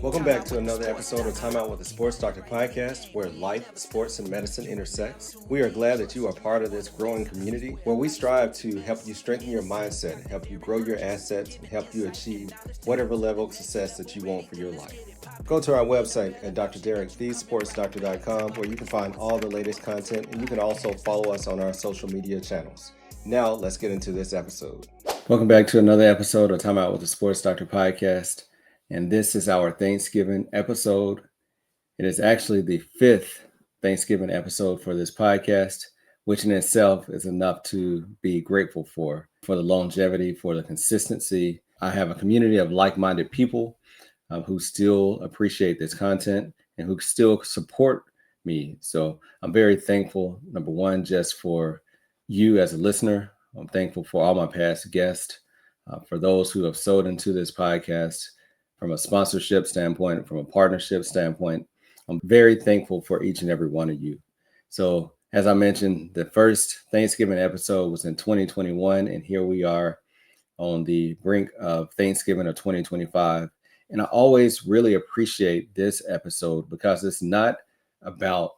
Welcome back to another episode of Time Out with the Sports Doctor podcast, where life, sports, and medicine intersects. We are glad that you are part of this growing community where we strive to help you strengthen your mindset, help you grow your assets, and help you achieve whatever level of success that you want for your life. Go to our website at Dr.Derrick, thesportsdoctor.com, where you can find all the latest content, and you can also follow us on our social media channels. Now, let's get into this episode. Welcome back to another episode of Time Out with the Sports Doctor podcast. And this is our Thanksgiving episode. It is actually the 5th Thanksgiving episode for this podcast, which in itself is enough to be grateful for the longevity, for the consistency. I have a community of like-minded people who still appreciate this content and who still support me. So I'm very thankful, number one, just for you as a listener. I'm thankful for all my past guests, for those who have sold into this podcast from a sponsorship standpoint, from a partnership standpoint. I'm very thankful for each and every one of you. So as I mentioned, the first Thanksgiving episode was in 2021, and here we are on the brink of Thanksgiving of 2025. And I always really appreciate this episode because it's not about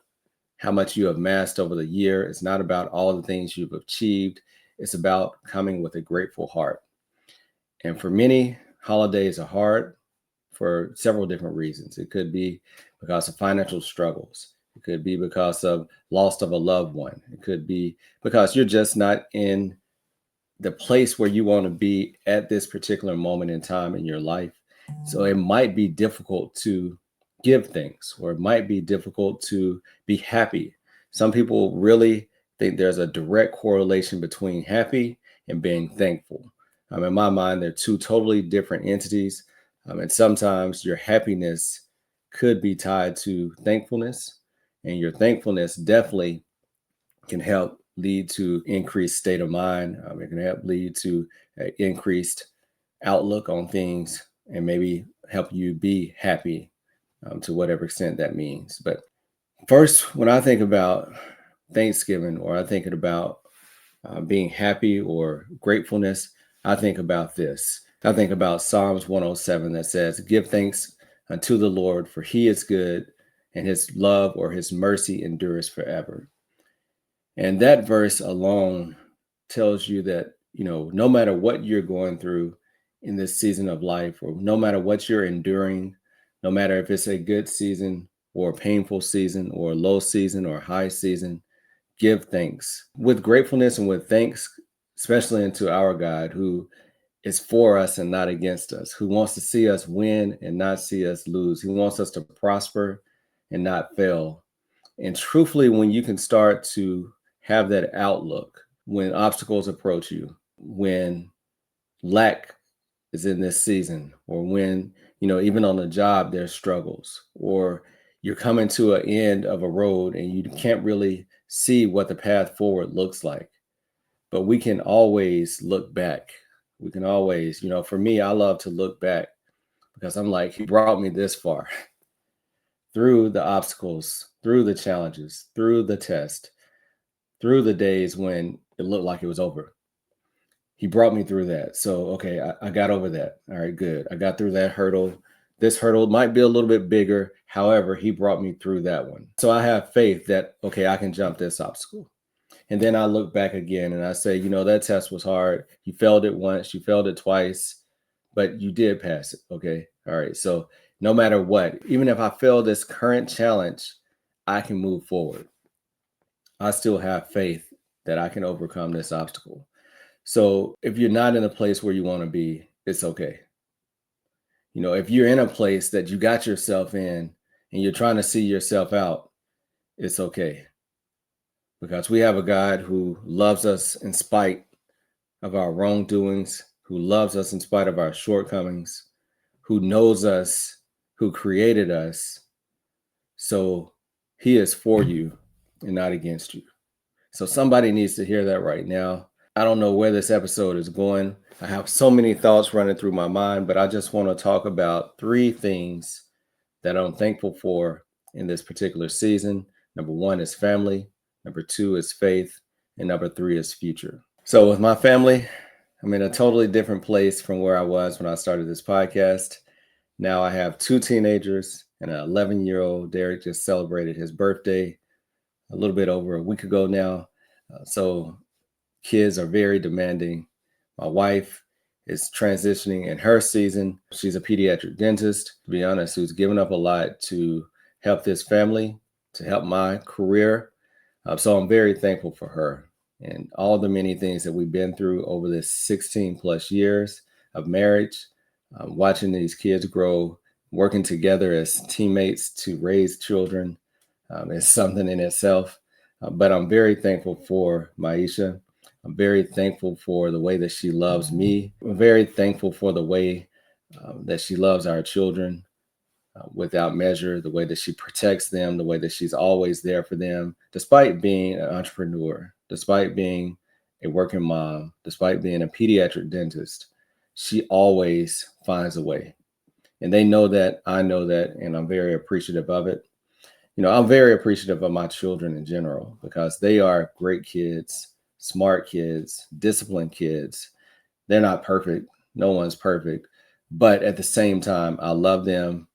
how much you have amassed over the year. It's not about all the things you've achieved. It's about coming with a grateful heart. And for many, holidays are hard for several different reasons. It could be because of financial struggles. It could be because of loss of a loved one. It could be because you're just not in the place where you want to be at this particular moment in time in your life. So it might be difficult to give things, or it might be difficult to be happy. Some people really think there's a direct correlation between happy and being thankful. In my mind, they're two totally different entities. And sometimes your happiness could be tied to thankfulness, and your thankfulness definitely can help lead to increased state of mind. It can help lead to an increased outlook on things and maybe help you be happy to whatever extent that means. But first, when I think about Thanksgiving, or I think about being happy or gratefulness, I think about this. I think about Psalms 107 that says, "Give thanks unto the Lord, for he is good, and his love or his mercy endures forever." And that verse alone tells you that, no matter what you're going through in this season of life, or no matter what you're enduring, no matter if it's a good season or a painful season or a low season or a high season, give thanks with gratefulness and with thanks, especially unto our God, who is for us and not against us, who wants to see us win and not see us lose. He wants us to prosper and not fail. And truthfully, when you can start to have that outlook, when obstacles approach you, when lack is in this season, or when, even on the job, there's struggles, or you're coming to an end of a road and you can't really see what the path forward looks like. But we can always look back. We can always, for me, I love to look back because I'm like, he brought me this far through the obstacles, through the challenges, through the test, through the days when it looked like it was over. He brought me through that. So, okay, I got over that. All right, good. I got through that hurdle. This hurdle might be a little bit bigger. However, he brought me through that one. So I have faith that, okay, I can jump this obstacle. And then I look back again and I say, that test was hard. You failed it once, you failed it twice, but you did pass it. Okay. All right. So no matter what, even if I fail this current challenge, I can move forward. I still have faith that I can overcome this obstacle. So if you're not in a place where you want to be, it's okay. If you're in a place that you got yourself in and you're trying to see yourself out, it's okay. Because we have a God who loves us in spite of our wrongdoings, who loves us in spite of our shortcomings, who knows us, who created us. So he is for you and not against you. So somebody needs to hear that right now. I don't know where this episode is going. I have so many thoughts running through my mind, but I just want to talk about 3 things that I'm thankful for in this particular season. Number 1 is family. Number 2 is faith. And number 3 is future. So with my family, I'm in a totally different place from where I was when I started this podcast. Now I have two teenagers and an 11-year-old. Derrick just celebrated his birthday a little bit over a week ago now. So kids are very demanding. My wife is transitioning in her season. She's a pediatric dentist, to be honest, who's given up a lot to help this family, to help my career. So I'm very thankful for her and all the many things that we've been through over this 16 plus years of marriage, watching these kids grow, working together as teammates to raise children is something in itself. But I'm very thankful for Maisha. I'm very thankful for the way that she loves me. I'm very thankful for the way that she loves our children without measure, the way that she protects them, the way that she's always there for them, despite being an entrepreneur, despite being a working mom, despite being a pediatric dentist. She always finds a way. And they know that, I know that, and I'm very appreciative of it. I'm very appreciative of my children in general because they are great kids, smart kids, disciplined kids. They're not perfect. No one's perfect. But at the same time, I love them.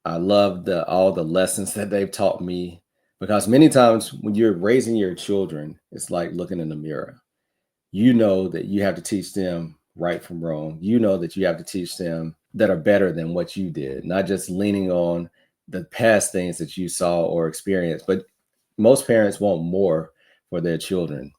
I love all the lessons that they've taught me because many times when you're raising your children, it's like looking in the mirror. You know that you have to teach them right from wrong. You know that you have to teach them that are better than what you did, not just leaning on the past things that you saw or experienced. But most parents want more for their children.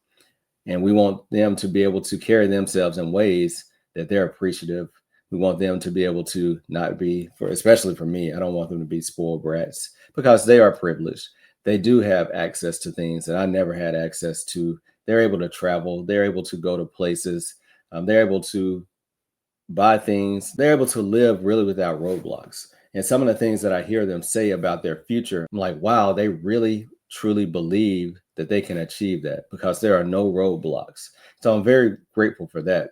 And we want them to be able to carry themselves in ways that they're appreciative. We want them to be able to not be, especially for me, I don't want them to be spoiled brats because they are privileged. They do have access to things that I never had access to. They're able to travel. They're able to go to places. They're able to buy things. They're able to live really without roadblocks. And some of the things that I hear them say about their future, I'm like, wow, they really, truly believe that they can achieve that because there are no roadblocks. So I'm very grateful for that.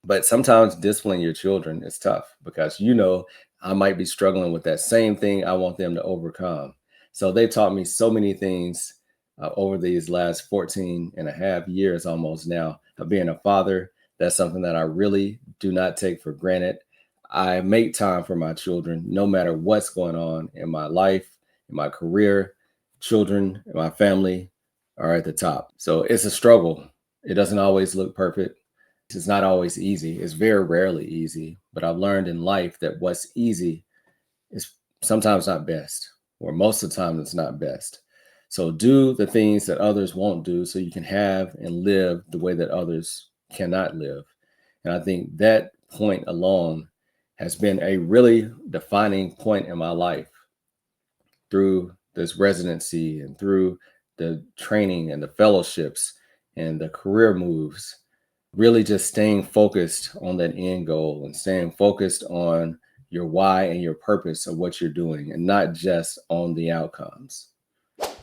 But sometimes disciplining your children is tough because, I might be struggling with that same thing I want them to overcome. So they've taught me so many things over these last 14 and a half years almost now of being a father. That's something that I really do not take for granted. I make time for my children no matter what's going on in my life, in my career. Children and my family are at the top. So it's a struggle. It doesn't always look perfect. It's not always easy. It's very rarely easy. But I've learned in life that what's easy is sometimes not best, or most of the time it's not best. So do the things that others won't do so you can have and live the way that others cannot live. And I think that point alone has been a really defining point in my life through this residency and through the training and the fellowships and the career moves. Really just staying focused on that end goal and staying focused on your why and your purpose of what you're doing and not just on the outcomes.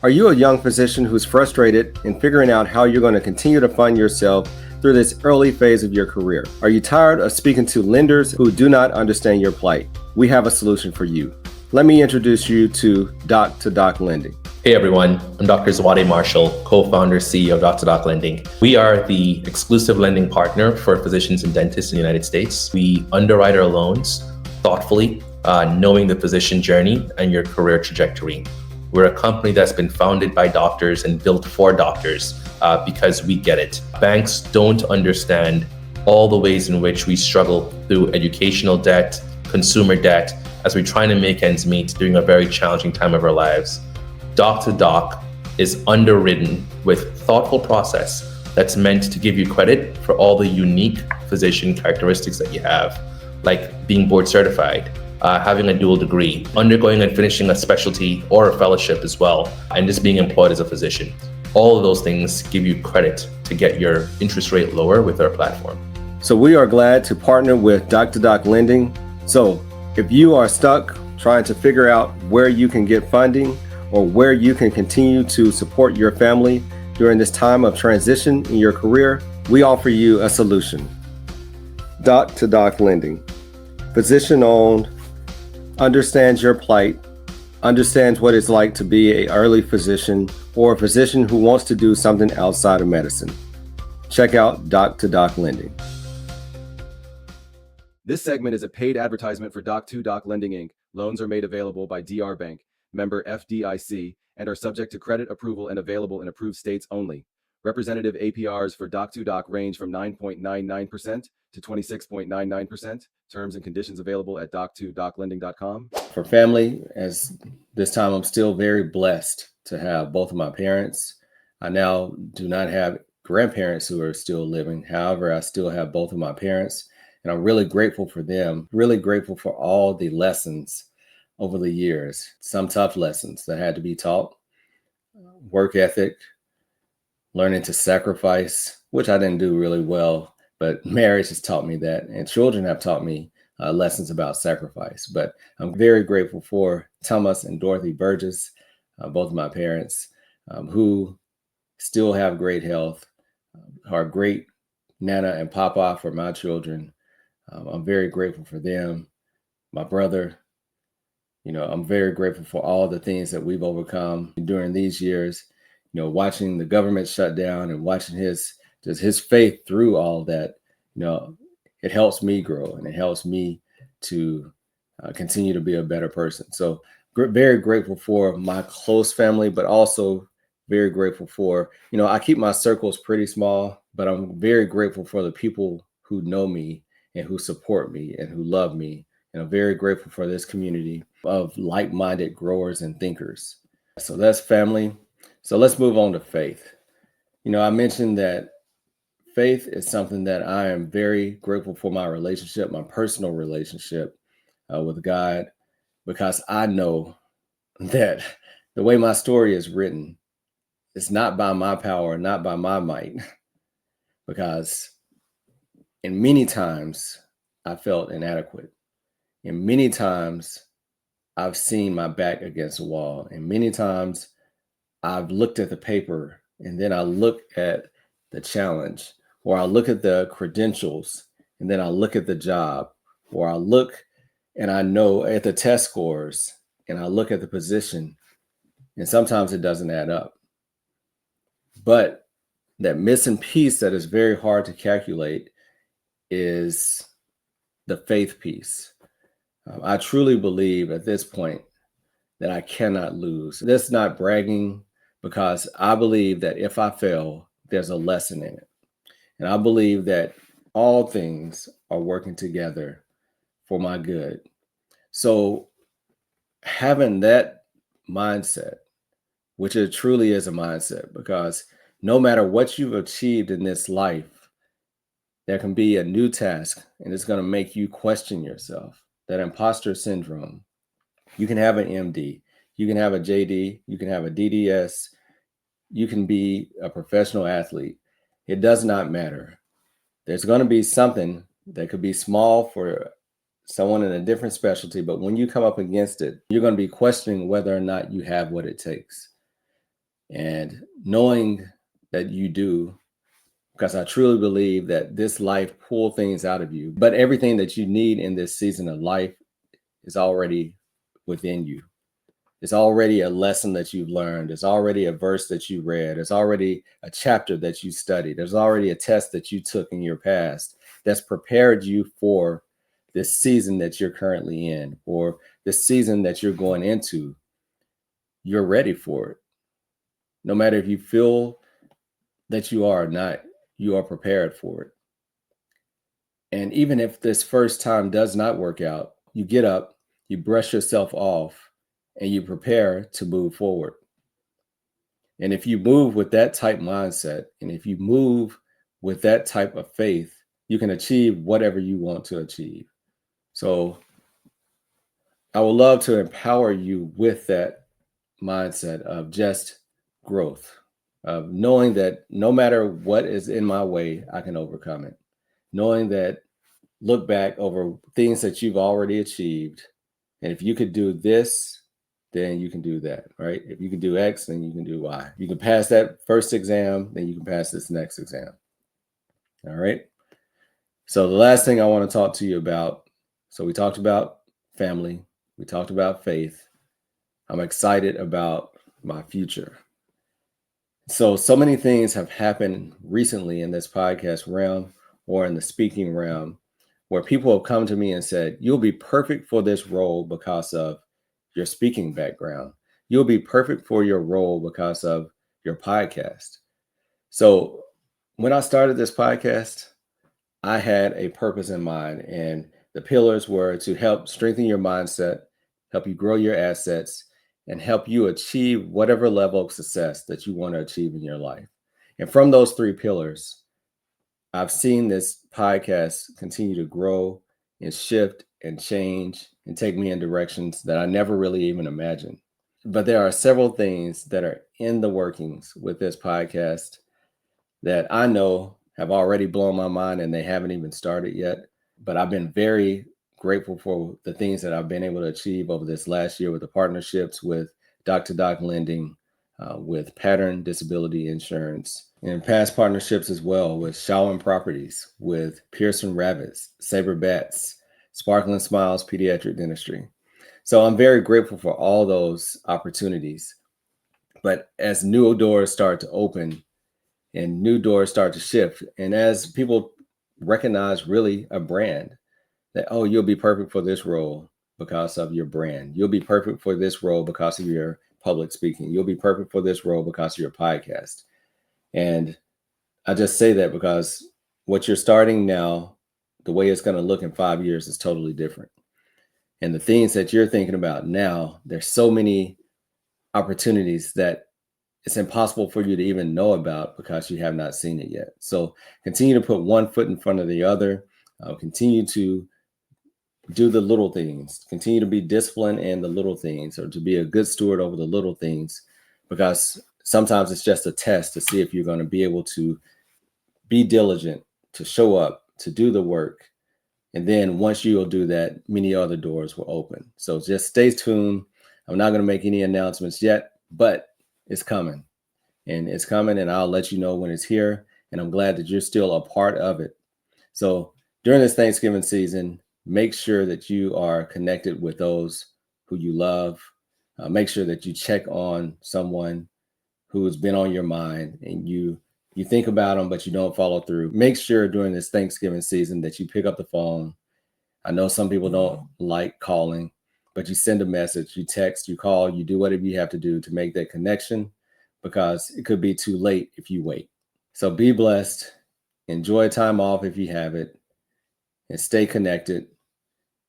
Are you a young physician who's frustrated in figuring out how you're going to continue to fund yourself through this early phase of your career? Are you tired of speaking to lenders who do not understand your plight? We have a solution for you. Let me introduce you to Doc2Doc Lending. Hey everyone, I'm Dr. Zawadi Marshall, co-founder, CEO of Doc2Doc Lending. We are the exclusive lending partner for physicians and dentists in the United States. We underwrite our loans thoughtfully, knowing the physician journey and your career trajectory. We're a company that's been founded by doctors and built for doctors because we get it. Banks don't understand all the ways in which we struggle through educational debt, consumer debt, as we're trying to make ends meet during a very challenging time of our lives. Doc2Doc is underwritten with thoughtful process that's meant to give you credit for all the unique physician characteristics that you have, like being board certified, having a dual degree, undergoing and finishing a specialty or a fellowship as well, and just being employed as a physician. All of those things give you credit to get your interest rate lower with our platform. So we are glad to partner with Doc2Doc Lending. So if you are stuck trying to figure out where you can get funding or where you can continue to support your family during this time of transition in your career, we offer you a solution. Doc2Doc Lending, physician owned, understands your plight, understands what it's like to be an early physician or a physician who wants to do something outside of medicine. Check out Doc2Doc Lending. This segment is a paid advertisement for Doc2Doc Lending Inc. Loans are made available by DR Bank, member FDIC, and are subject to credit approval and available in approved states only. Representative APRs for Doc2Doc range from 9.99% to 26.99%. Terms and conditions available at Doc2DocLending.com. For family, as this time I'm still very blessed to have both of my parents. I now do not have grandparents who are still living. However, I still have both of my parents. And I'm really grateful for them, really grateful for all the lessons over the years, some tough lessons that had to be taught, work ethic, learning to sacrifice, which I didn't do really well, but marriage has taught me that, and children have taught me lessons about sacrifice. But I'm very grateful for Thomas and Dorothy Burgess, both of my parents, who still have great health, are great Nana and Papa for my children. I'm very grateful for them. My brother, I'm very grateful for all the things that we've overcome during these years, watching the government shut down and watching his faith through all that, it helps me grow and it helps me to continue to be a better person. So very grateful for my close family, but also very grateful for, I keep my circles pretty small, but I'm very grateful for the people who know me and who support me and who love me. And I'm very grateful for this community of like-minded growers and thinkers. So that's family. So let's move on to faith. I mentioned that faith is something that I am very grateful for, my relationship, my personal relationship with God, because I know that the way my story is written, it's not by my power, not by my might, because in many times I felt inadequate. And many times I've seen my back against a wall. And many times I've looked at the paper and then I look at the challenge, or I look at the credentials and then I look at the job, or I look and I know at the test scores and I look at the position, and sometimes it doesn't add up. But that missing piece that is very hard to calculate is the faith piece. I truly believe at this point that I cannot lose. That's not bragging, because I believe that if I fail, there's a lesson in it. And I believe that all things are working together for my good. So having that mindset, which it truly is a mindset, because no matter what you've achieved in this life, there can be a new task and it's going to make you question yourself. That imposter syndrome. You can have an MD, you can have a JD, you can have a DDS, you can be a professional athlete. It does not matter. There's going to be something that could be small for someone in a different specialty, but when you come up against it, you're going to be questioning whether or not you have what it takes. And knowing that you do, because I truly believe that this life pulls things out of you, but everything that you need in this season of life is already within you. It's already a lesson that you've learned. It's already a verse that you read. It's already a chapter that you studied. There's already a test that you took in your past that's prepared you for this season that you're currently in, or the season that you're going into. You're ready for it. No matter if you feel that you are or not, you are prepared for it. And even if this first time does not work out, you get up, you brush yourself off, and you prepare to move forward. And if you move with that type mindset, and if you move with that type of faith, you can achieve whatever you want to achieve. So I would love to empower you with that mindset of just growth, of knowing that no matter what is in my way, I can overcome it. Knowing that, look back over things that you've already achieved. And if you could do this, then you can do that, right? If you can do X, then you can do Y. You can pass that first exam, then you can pass this next exam. All right. So the last thing I want to talk to you about, so we talked about family, we talked about faith. I'm excited about my future. So many things have happened recently in this podcast realm or in the speaking realm where people have come to me and said, you'll be perfect for this role because of your speaking background. You'll be perfect for your role because of your podcast. So when I started this podcast, I had a purpose in mind, and the pillars were to help strengthen your mindset, help you grow your assets, and help you achieve whatever level of success that you want to achieve in your life. And from those three pillars, I've seen this podcast continue to grow and shift and change and take me in directions that I never really even imagined. But there are several things that are in the workings with this podcast that I know have already blown my mind and they haven't even started yet. But I've been very grateful for the things that I've been able to achieve over this last year with the partnerships with Doc2Doc Lending, with Pattern Disability Insurance, and past partnerships as well with Shawin Properties, with Pearson Rabbits, Saber Bats, Sparkling Smiles Pediatric Dentistry. So I'm very grateful for all those opportunities. But as new doors start to open and new doors start to shift, and as people recognize really a brand that, oh, you'll be perfect for this role because of your brand. You'll be perfect for this role because of your public speaking. You'll be perfect for this role because of your podcast. And I just say that because what you're starting now, the way it's going to look in 5 years is totally different. And the things that you're thinking about now, there's so many opportunities that it's impossible for you to even know about because you have not seen it yet. So continue to put one foot in front of the other. Continue to do the little things. Continue to be disciplined in the little things, or to be a good steward over the little things, because sometimes it's just a test to see if you're going to be able to be diligent, to show up, to do the work. And then once you'll do that, many other doors will open. So just stay tuned. I'm not going to make any announcements yet, but it's coming. And it's coming, and I'll let you know when it's here. And I'm glad that you're still a part of it. So during this Thanksgiving season, make sure that you are connected with those who you love. Make sure that you check on someone who has been on your mind, and you think about them, but you don't follow through. Make sure during this Thanksgiving season that you pick up the phone. I know some people don't like calling, but you send a message, you text, you call, you do whatever you have to do to make that connection, because it could be too late if you wait. So be blessed. Enjoy time off if you have it, and stay connected.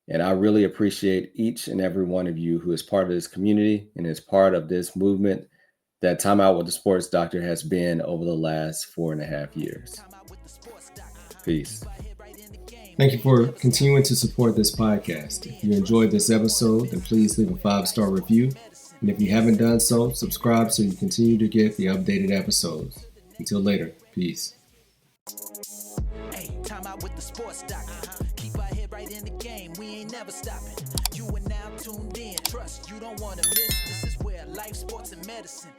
And I really appreciate each and every one of you who is part of this community and is part of this movement that Time Out with the Sports Doctor has been over the last 4.5 years. Peace. Thank you for continuing to support this podcast. If you enjoyed this episode, then please leave a 5-star review. And if you haven't done so, subscribe so you continue to get the updated episodes. Until later, peace. Hey, time out with the sports doctor. Keep our head right in the game. We ain't never stopping. You are now tuned in. Trust you don't want to miss. This is where life, sports, and medicine.